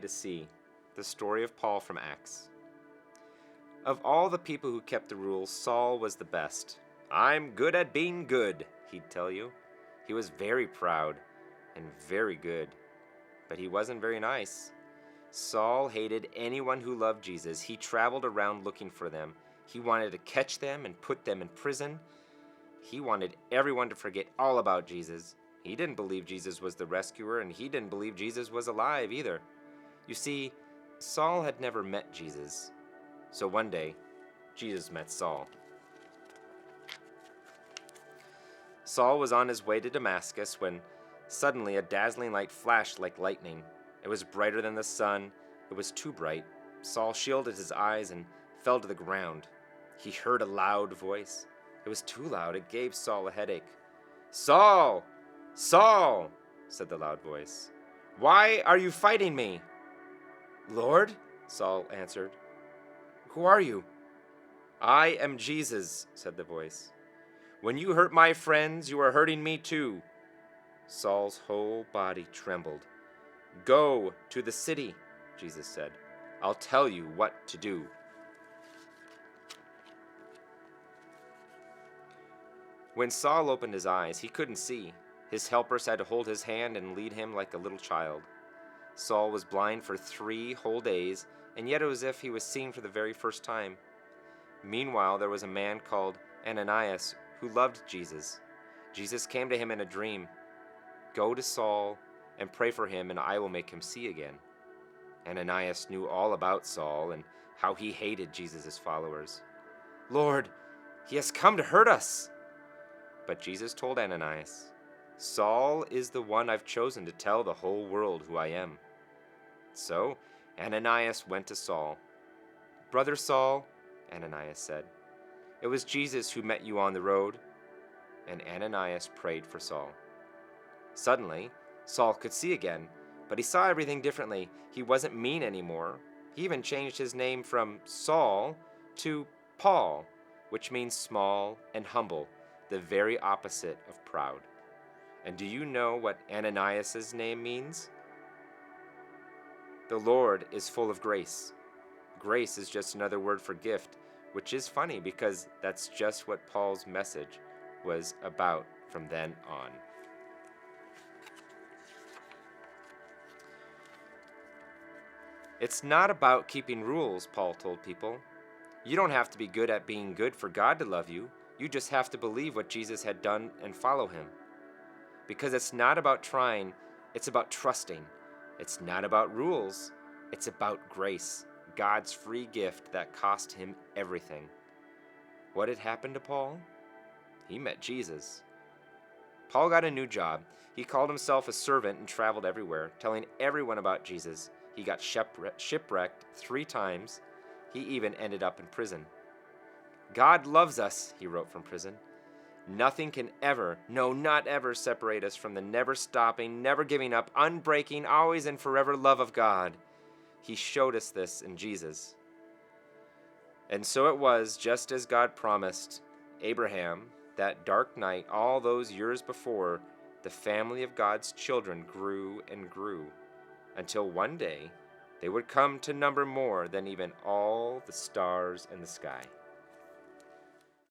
to see the story of Paul from Acts. Of all the people who kept the rules, Saul was the best. "I'm good at being good," he'd tell you. He was very proud and very good, but he wasn't very nice. Saul hated anyone who loved Jesus. He traveled around looking for them. He wanted to catch them and put them in prison. He wanted everyone to forget all about Jesus. He didn't believe Jesus was the rescuer, and he didn't believe Jesus was alive either. You see, Saul had never met Jesus. So one day, Jesus met Saul. Saul was on his way to Damascus when suddenly a dazzling light flashed like lightning. It was brighter than the sun. It was too bright. Saul shielded his eyes and fell to the ground. He heard a loud voice. It was too loud. It gave Saul a headache. "Saul! Saul!" said the loud voice. "Why are you fighting me?" "Lord," Saul answered, "who are you?" "I am Jesus," said the voice. "When you hurt my friends, you are hurting me too." Saul's whole body trembled. "Go to the city," Jesus said. "I'll tell you what to do." When Saul opened his eyes, he couldn't see. His helpers had to hold his hand and lead him like a little child. Saul was blind for 3 whole days, and yet it was as if he was seeing for the very first time. Meanwhile, there was a man called Ananias who loved Jesus. Jesus came to him in a dream. "Go to Saul and pray for him, and I will make him see again." Ananias knew all about Saul and how he hated Jesus' followers. "Lord, he has come to hurt us." But Jesus told Ananias, "Saul is the one I've chosen to tell the whole world who I am." So Ananias went to Saul. "Brother Saul," Ananias said, "it was Jesus who met you on the road." And Ananias prayed for Saul. Suddenly, Saul could see again, but he saw everything differently. He wasn't mean anymore. He even changed his name from Saul to Paul, which means small and humble, the very opposite of proud. And do you know what Ananias' name means? The Lord is full of grace. Grace is just another word for gift, which is funny because that's just what Paul's message was about from then on. It's not about keeping rules, Paul told people. You don't have to be good at being good for God to love you. You just have to believe what Jesus had done and follow him. Because it's not about trying, it's about trusting. It's not about rules, it's about grace, God's free gift that cost him everything. What had happened to Paul? He met Jesus. Paul got a new job. He called himself a servant and traveled everywhere, telling everyone about Jesus. He got shipwrecked 3 times. He even ended up in prison. "God loves us," he wrote from prison. "Nothing can ever, no, not ever, separate us from the never-stopping, never-giving up, unbreaking, always and forever love of God." He showed us this in Jesus. And so it was, just as God promised Abraham, that dark night, all those years before, the family of God's children grew and grew, until one day they would come to number more than even all the stars in the sky.